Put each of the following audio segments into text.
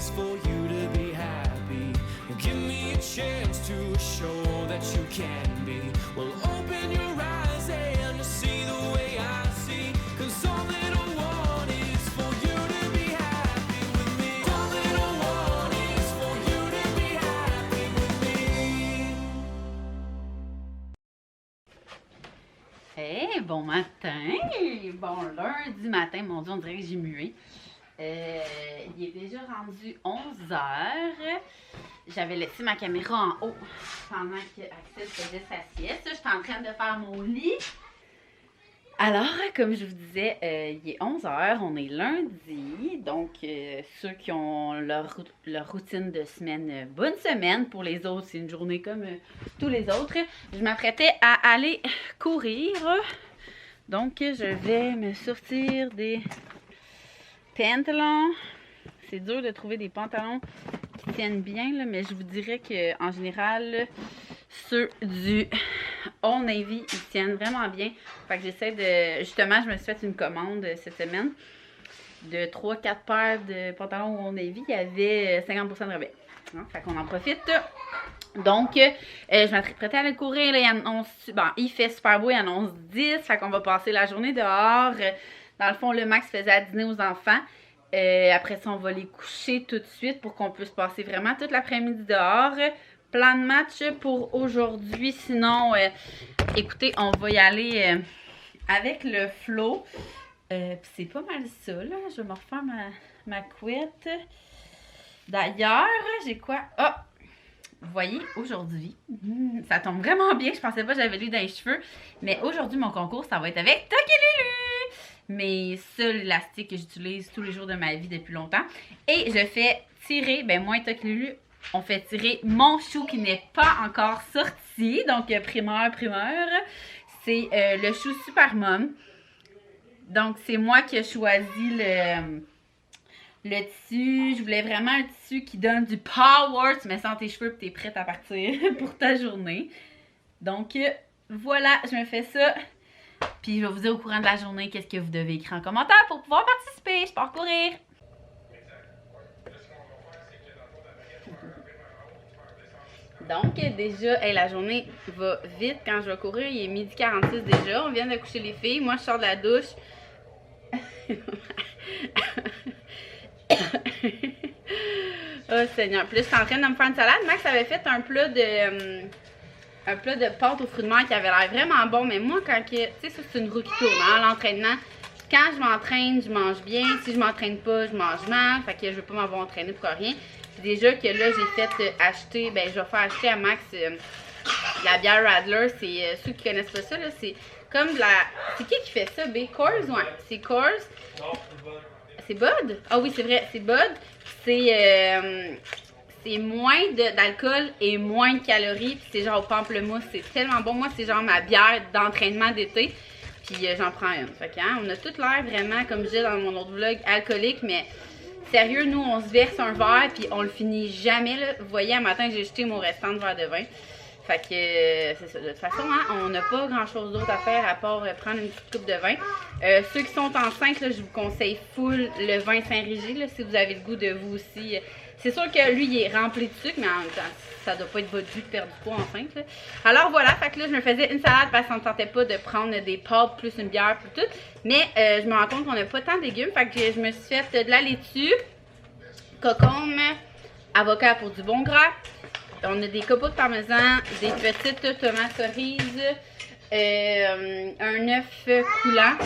is for you to be happy. Give me a chance to show that you can be. Well, open your eyes and you'll see the way I see. 'Cause all that I want is for you to be happy with me. All that I want is for you to be happy with me. Hey, bon matin! Bon lundi matin, mon Dieu, on dirait que j'ai mué. Il est déjà rendu 11h. J'avais laissé ma caméra en haut pendant que Axel faisait sa sieste. J'étais en train de faire mon lit. Alors, comme je vous disais, il est 11h, on est lundi. Donc, ceux qui ont leur routine de semaine, bonne semaine. Pour les autres, c'est une journée comme tous les autres. Je m'apprêtais à aller courir. Donc, je vais me sortir des pantalons. C'est dur de trouver des pantalons qui tiennent bien, là, mais je vous dirais qu'en général, ceux du Old Navy, ils tiennent vraiment bien. Fait que j'essaie de... Justement, je me suis fait une commande cette semaine de 3-4 paires de pantalons Old Navy. Il y avait 50% de rabais. Hein? Fait qu'on en profite. Donc, je m'apprêtais à aller courir. Là, il annonce... Bon, il fait super beau, il annonce 10. Fait qu'on va passer la journée dehors. Dans le fond, le Max faisait à dîner aux enfants. Après ça, on va les coucher tout de suite pour qu'on puisse passer vraiment toute l'après-midi dehors. Plan de match pour aujourd'hui. Sinon, écoutez, on va y aller avec le flow. C'est pas mal ça, là. Je vais me refaire ma couette. D'ailleurs, j'ai quoi? Ah! Vous voyez, aujourd'hui, ça tombe vraiment bien. Je pensais pas que j'avais lu dans les cheveux. Mais aujourd'hui, mon concours, ça va être avec Toki Lulu! Mes seuls élastiques que j'utilise tous les jours de ma vie depuis longtemps. Et je fais tirer, ben moi et Toki Lulu, on fait tirer mon chou qui n'est pas encore sorti. Donc, primeur. C'est le chou Super Mom. Donc, c'est moi qui ai choisi le tissu. Je voulais vraiment un tissu qui donne du power. Tu mets ça dans tes cheveux et tu es prête à partir pour ta journée. Donc, voilà, je me fais ça. Puis, je vais vous dire au courant de la journée qu'est-ce que vous devez écrire en commentaire pour pouvoir participer. Je pars courir. Donc, déjà, la journée va vite quand je vais courir. Il est 12h46 déjà. On vient de coucher les filles. Moi, je sors de la douche. Oh Seigneur. Puis là, je suis en train de me faire une salade. Max avait fait un plat de pâte aux fruits de mer qui avait l'air vraiment bon. Mais moi, quand tu sais, ça c'est une roue qui tourne, hein, l'entraînement. Quand je m'entraîne, je mange bien. Si je m'entraîne pas, je mange mal. Fait que je veux pas m'avoir entraîné pour rien. Puis déjà que là, j'ai fait acheter, ben je vais faire acheter à Max la bière Radler. C'est ceux qui connaissent pas ça, là, c'est comme de la... C'est qui fait ça, B? Coors? Ouais, c'est Coors. Non, c'est Bud. C'est Bud? Ah oui, c'est vrai, c'est Bud. C'est moins d'alcool et moins de calories. Puis c'est genre au pamplemousse. C'est tellement bon. Moi, c'est genre ma bière d'entraînement d'été. Puis j'en prends une. Fait que, hein, on a tout l'air vraiment, comme je disais dans mon autre vlog, alcoolique. Mais sérieux, nous, on se verse un verre puis on le finit jamais. Là. Vous voyez, un matin, j'ai jeté mon restant de verre de vin. Fait que c'est ça. De toute façon, hein, on n'a pas grand-chose d'autre à faire à part prendre une petite coupe de vin. Ceux qui sont enceintes, là, je vous conseille full le vin Saint-Régis. Là, si vous avez le goût de vous aussi... C'est sûr que lui, il est rempli de sucre, mais en même temps, ça doit pas être votre but de perdre du poids enceinte. Là. Alors voilà, fait que là, je me faisais une salade parce qu'on ne tentait pas de prendre des pâtes plus une bière plus tout. Mais je me rends compte qu'on n'a pas tant de légumes. Fait que je me suis fait de la laitue, concombre, avocat pour du bon gras. On a des copeaux de parmesan, des petites tomates cerises, un œuf coulant,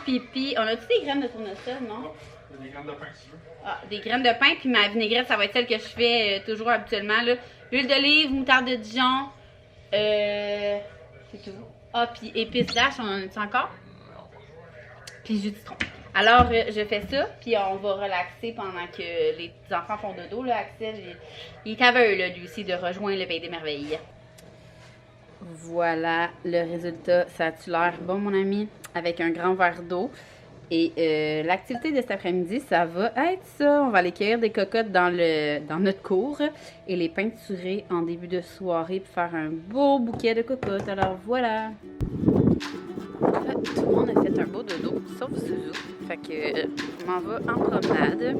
pipi. On a-tu des graines de tournesol, non? Des graines de pain, si tu veux. Ah, des graines de pain, puis ma vinaigrette, ça va être celle que je fais toujours habituellement. Là. Huile d'olive, moutarde de Dijon, c'est tout. Ah, puis épices d'ache, on en a-tu encore? Puis jus de citron. Alors, je fais ça, puis on va relaxer pendant que les petits enfants font dodo. Là, Axel, il est aveugle, là, lui aussi, de rejoindre le Pays des Merveilles. Voilà le résultat. Ça a-tu l'air bon, mon ami? Avec un grand verre d'eau. Et l'activité de cet après-midi, ça va être ça. On va aller cueillir des cocottes dans notre cour et les peinturer en début de soirée pour faire un beau bouquet de cocottes. Alors voilà. Tout le monde a fait un beau dodo, sauf Suzu. Fait que je m'en vais en promenade.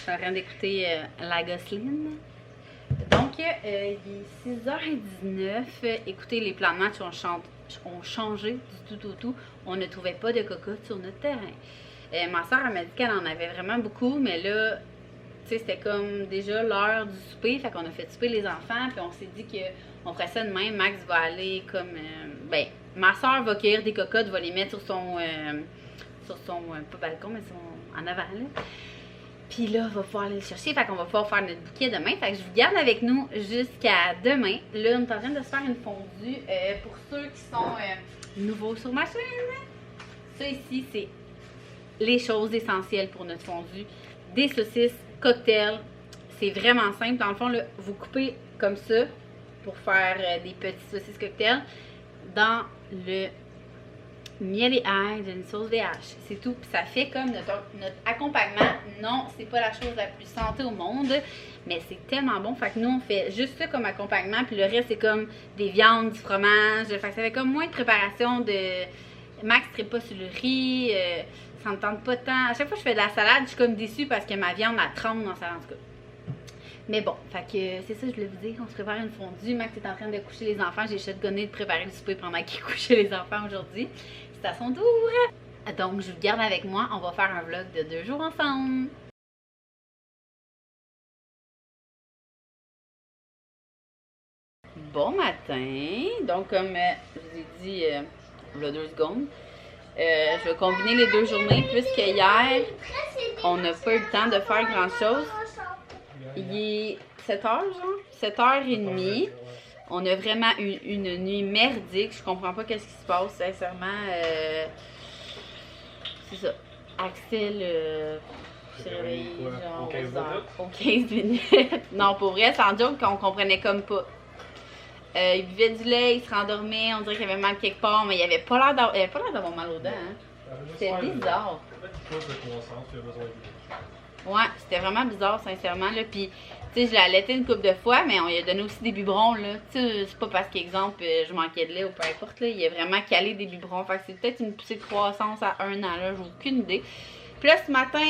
suis en train d'écouter La Gosseline. Donc, il est 6h19. Écoutez, les plans de match ont changé du tout au tout. On ne trouvait pas de cocotte sur notre terrain. Ma soeur, elle m'a dit qu'elle en avait vraiment beaucoup, mais là, tu sais, c'était comme déjà l'heure du souper. Fait qu'on a fait souper les enfants, puis on s'est dit qu'on ferait ça demain. Max va aller comme... ma soeur va cueillir des cocottes, va les mettre sur son pas balcon, mais en avant, là. Puis là, on va pouvoir aller le chercher. Fait qu'on va pouvoir faire notre bouquet demain. Fait que je vous garde avec nous jusqu'à demain. Là, on est en train de se faire une fondue. Pour ceux qui sont nouveaux sur ma chaîne, ça ici, c'est les choses essentielles pour notre fondue. Des saucisses, cocktails. C'est vraiment simple. Dans le fond, là, vous coupez comme ça pour faire des petites saucisses cocktails dans le miel et ail d'une sauce VH. C'est tout. Puis ça fait comme notre accompagnement. Non, c'est pas la chose la plus santé au monde, mais c'est tellement bon. Fait que nous, on fait juste ça comme accompagnement. Puis le reste, c'est comme des viandes, du fromage. Fait que ça fait comme moins de préparation de... Max ne tripe pas sur le riz. Ça me tente pas tant. À chaque fois que je fais de la salade, je suis comme déçue parce que ma viande, elle tremble dans la salade, en tout cas. Mais bon, fait que c'est ça que je voulais vous dire. On se prépare une fondue. Max est en train de coucher les enfants. J'ai shotgunné de préparer le souper pendant qu'il couchait les enfants aujourd'hui. C'est à son tour. Donc, je vous garde avec moi. On va faire un vlog de 2 jours ensemble. Bon matin. Donc, comme je vous ai dit il y a 2 secondes, je vais combiner les 2 journées puisque hier, on n'a pas eu le temps de faire grand-chose. Il est 7h, genre, 7h30. On a vraiment eu une nuit merdique. Je comprends pas qu'est-ce qui se passe, sincèrement. C'est ça. Axel s'est réveillé genre aux 15 minutes. Non, pour vrai, sans joke, qu'on comprenait comme pas. Il buvait du lait, il se rendormait, on dirait qu'il avait mal quelque part, mais il avait pas l'air d'avoir mal aux dents. Hein. C'était bizarre. Ouais, c'était vraiment bizarre, sincèrement. Là. Puis, tu sais, je l'ai allaité une couple de fois, mais on lui a donné aussi des biberons, là. Tu sais, c'est pas parce qu'exemple, je manquais de lait ou peu importe, là. Il a vraiment calé des biberons. Fait que c'est peut-être une poussée de croissance à 1 an, là. J'ai aucune idée. Puis là, ce matin,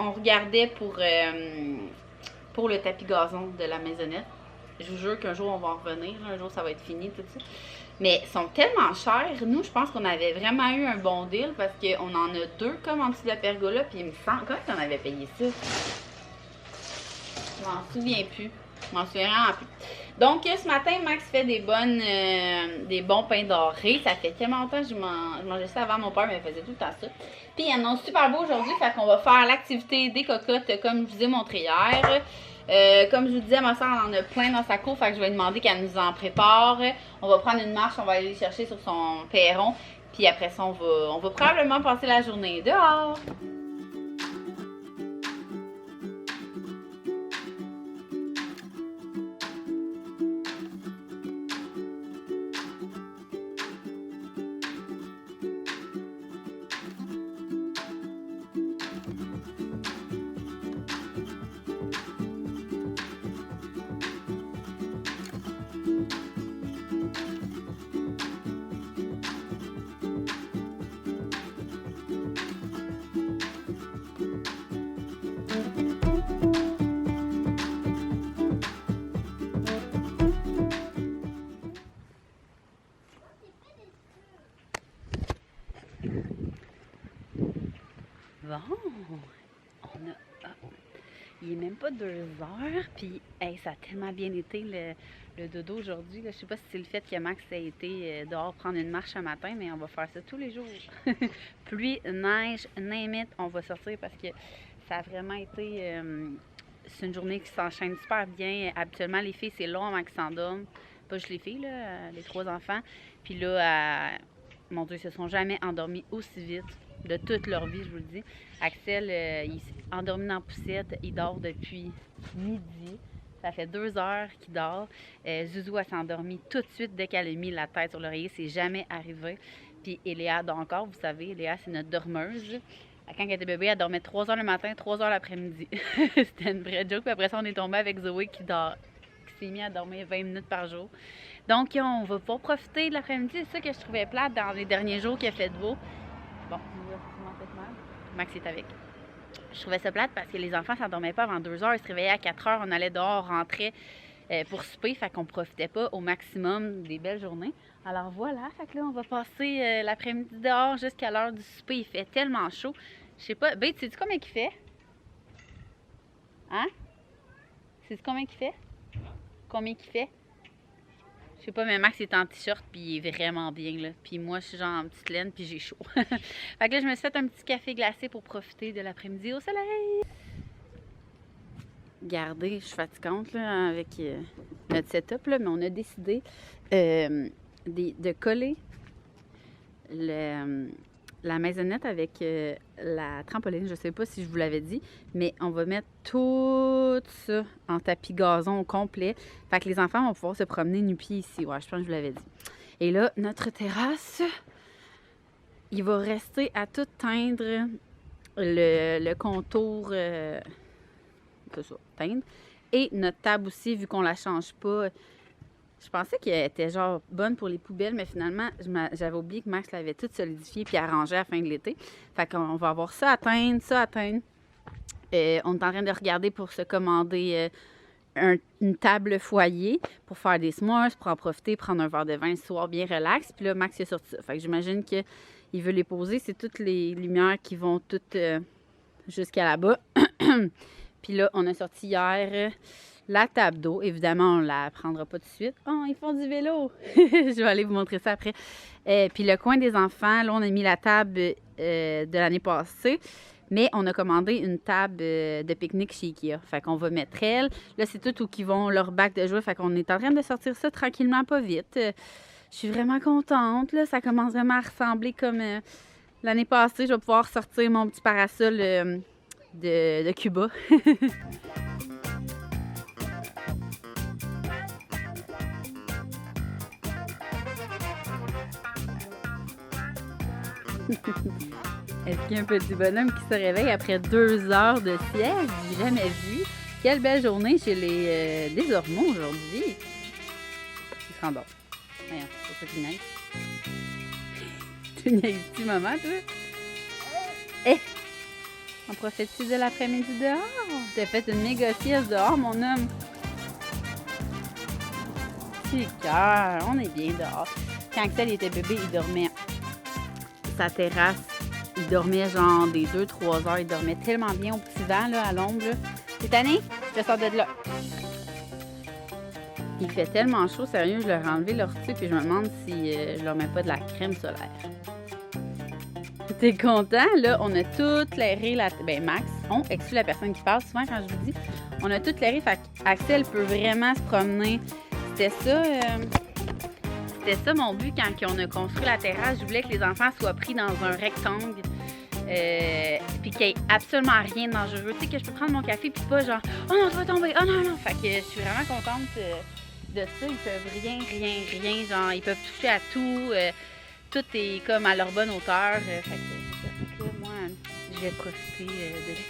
on regardait pour le tapis gazon de la maisonnette. Je vous jure qu'un jour, on va en revenir. Un jour, ça va être fini, tout ça. Mais ils sont tellement chers. Nous, je pense qu'on avait vraiment eu un bon deal parce qu'on en a 2 comme en dessous de la pergola. Puis il me semble... Comment on avait payé ça? Je m'en souviens plus. Je m'en souviens vraiment plus. Donc, ce matin, Max fait des bons pains dorés. Ça fait tellement longtemps que je mangeais ça avant. Mon père me faisait tout le temps ça. Puis, il annonce super beau aujourd'hui. Fait qu'on va faire l'activité des cocottes comme je vous ai montré hier. Comme je vous disais, ma soeur en a plein dans sa cour, fait que je vais lui demander qu'elle nous en prépare. On va prendre une marche, on va aller les chercher sur son perron. Puis après ça, on va probablement passer la journée dehors. Bon, il est même pas 2 heures, puis hey, ça a tellement bien été le dodo aujourd'hui. Je sais pas si c'est le fait que Max a été dehors prendre une marche un matin, mais on va faire ça tous les jours. Pluie, neige, name it, on va sortir parce que ça a vraiment été... c'est une journée qui s'enchaîne super bien. Habituellement, les filles, c'est long avant qu'ils s'endorment. Pas juste les filles, là, les 3 enfants. Puis là, mon Dieu, ils se sont jamais endormis aussi vite de toute leur vie, je vous le dis. Axel, il s'est endormi dans la poussette. Il dort depuis midi. Ça fait 2 heures qu'il dort. Zouzou, elle s'est endormie tout de suite dès qu'elle a mis la tête sur l'oreiller. C'est jamais arrivé. Puis Eléa dort encore, vous savez. Eléa, c'est notre dormeuse. Quand elle était bébé, elle dormait 3 heures le matin, 3 heures l'après-midi. C'était une vraie joke. Puis après ça, on est tombé avec Zoé qui s'est mis à dormir 20 minutes par jour. Donc, on va pas profiter de l'après-midi. C'est ça que je trouvais plate dans les derniers jours qu'il a fait de beau. Bon, il va vraiment fait mal. Max est avec. Je trouvais ça plate parce que les enfants s'endormaient pas avant 2 heures. Ils se réveillaient à 4 heures. On allait dehors, on rentrait pour souper. Fait qu'on profitait pas au maximum des belles journées. Alors voilà, fait que là, on va passer l'après-midi dehors jusqu'à l'heure du souper. Il fait tellement chaud. Je sais pas. Ben, sais-tu combien il fait? Hein? Sais-tu combien il fait? Combien il fait? Je sais pas, mais Max est en t-shirt puis il est vraiment bien, là. Puis moi, je suis genre en petite laine puis j'ai chaud. Fait que là, je me suis fait un petit café glacé pour profiter de l'après-midi au soleil. Regardez, je suis fatigante, là, avec notre setup, là, mais on a décidé de coller la maisonnette avec la trampoline. Je sais pas si je vous l'avais dit, mais on va mettre tout ça en tapis gazon au complet. Fait que les enfants vont pouvoir se promener nu-pieds ici. Ouais, je pense que je vous l'avais dit. Et là, notre terrasse, il va rester à tout teindre le contour, c'est ça, teindre. Et notre table aussi, vu qu'on la change pas. Je pensais qu'elle était genre bonne pour les poubelles, mais finalement, j'avais oublié que Max l'avait toute solidifiée puis arrangée à la fin de l'été. Fait qu'on va avoir ça à teindre, ça à teindre. On est en train de regarder pour se commander une table foyer pour faire des s'mores, pour en profiter, prendre un verre de vin le soir bien relax. Puis là, Max est sorti ça. Fait que j'imagine qu'il veut les poser. C'est toutes les lumières qui vont toutes jusqu'à là-bas. Puis là, on a sorti hier la table d'eau. Évidemment, on ne la prendra pas tout de suite. Oh, ils font du vélo! Je vais aller vous montrer ça après. Puis le coin des enfants, là, on a mis la table de l'année passée. Mais on a commandé une table de pique-nique chez Ikea. Fait qu'on va mettre elle. Là, c'est tout où ils vont leur bac de jouets. Fait qu'on est en train de sortir ça tranquillement, pas vite. Je suis vraiment contente. Là. Ça commence vraiment à ressembler comme l'année passée. Je vais pouvoir sortir mon petit parasol de Cuba. Est-ce qu'il y a un petit bonhomme qui se réveille après 2 heures de sieste? J'ai jamais vu. Quelle belle journée chez des Ormeaux aujourd'hui. Il se rendort. Voyons, c'est ça qui niaise. Tu niaises-tu, maman, toi? Eh! On profite-tu de l'après-midi dehors? T'as fait une méga sieste dehors, mon homme. C'est cœur, on est bien dehors. Quand Axel était bébé, il dormait sa terrasse. Il dormait genre des 2-3 heures. Il dormait tellement bien au petit vent, là, à l'ombre. Cette année, je sors de là. Il fait tellement chaud, sérieux, je leur ai enlevé l'ortie puis je me demande si je leur mets pas de la crème solaire. T'es content? Là, on a tout l'aéré. Ben, Max, on exclut la personne qui parle souvent quand je vous dis. On a tout l'aéré, fait qu'Axel peut vraiment se promener. C'était ça mon but quand on a construit la terrasse. Je voulais que les enfants soient pris dans un rectangle. Puis qu'il n'y ait absolument rien de dangereux. Tu sais, que je peux prendre mon café puis pas genre « Oh non, tu vas tomber! Oh non, non! » Fait que je suis vraiment contente de ça. Ils peuvent rien. Genre, ils peuvent toucher à tout. Tout est comme à leur bonne hauteur. Fait que là, moi, je vais profiter de l'extérieur.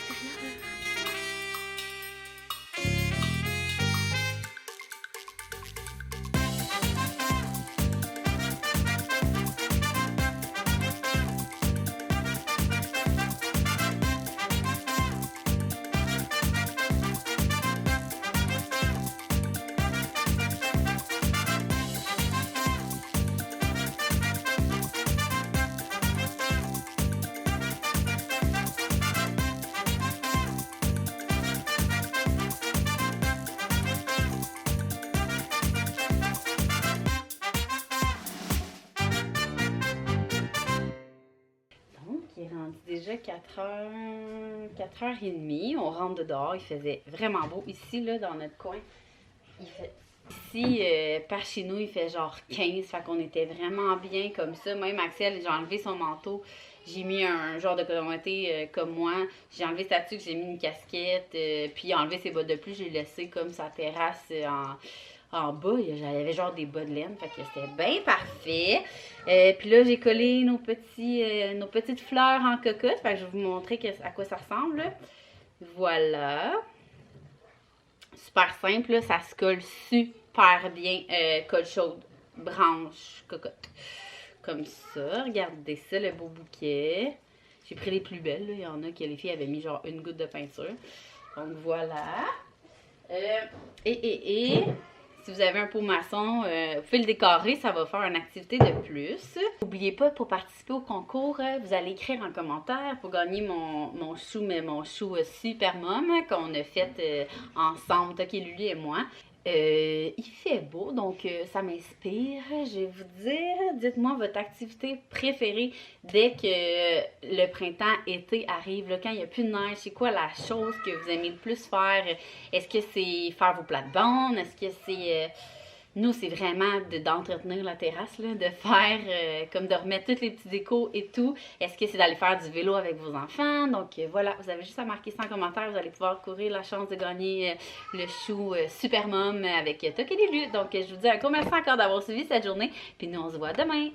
Il est rendu déjà 4h30. On rentre dehors. Il faisait vraiment beau. Ici, là, dans notre coin, ici, par chez nous, il fait genre 15. Fait qu'on était vraiment bien comme ça. Même Axel, j'ai enlevé son manteau. J'ai mis un genre de communauté comme moi. J'ai enlevé sa tuque, j'ai mis une casquette. Puis il a enlevé ses bottes de pluie. J'ai laissé comme sa terrasse en bas. J'avais genre des bas de laine. Fait que c'était bien parfait. Puis là, j'ai collé nos petites fleurs en cocotte. Fait que je vais vous montrer à quoi ça ressemble. Là. Voilà. Super simple. Là. Ça se colle super bien. Colle chaude, branche, cocotte. Comme ça. Regardez ça, le beau bouquet. J'ai pris les plus belles, là. Il y en a que les filles avaient mis genre une goutte de peinture. Donc voilà. Si vous avez un pot maçon, vous pouvez le décorer, ça va faire une activité de plus. N'oubliez pas, pour participer au concours, vous allez écrire en commentaire pour gagner mon chou Super Mom qu'on a fait ensemble, Toki, Lulu et moi. Il fait beau, donc ça m'inspire. Je vais vous dire, dites-moi votre activité préférée dès que le printemps-été arrive, là, quand il n'y a plus de neige. C'est quoi la chose que vous aimez le plus faire? Est-ce que c'est faire vos plates-bandes? Est-ce que c'est... Nous, c'est vraiment d'entretenir la terrasse, là, de faire, comme de remettre tous les petits décos et tout. Est-ce que c'est d'aller faire du vélo avec vos enfants? Donc voilà, vous avez juste à marquer ça en commentaire. Vous allez pouvoir courir la chance de gagner le chou Super Mom avec Toki Lulu. Donc je vous dis un gros merci encore d'avoir suivi cette journée. Puis nous, on se voit demain.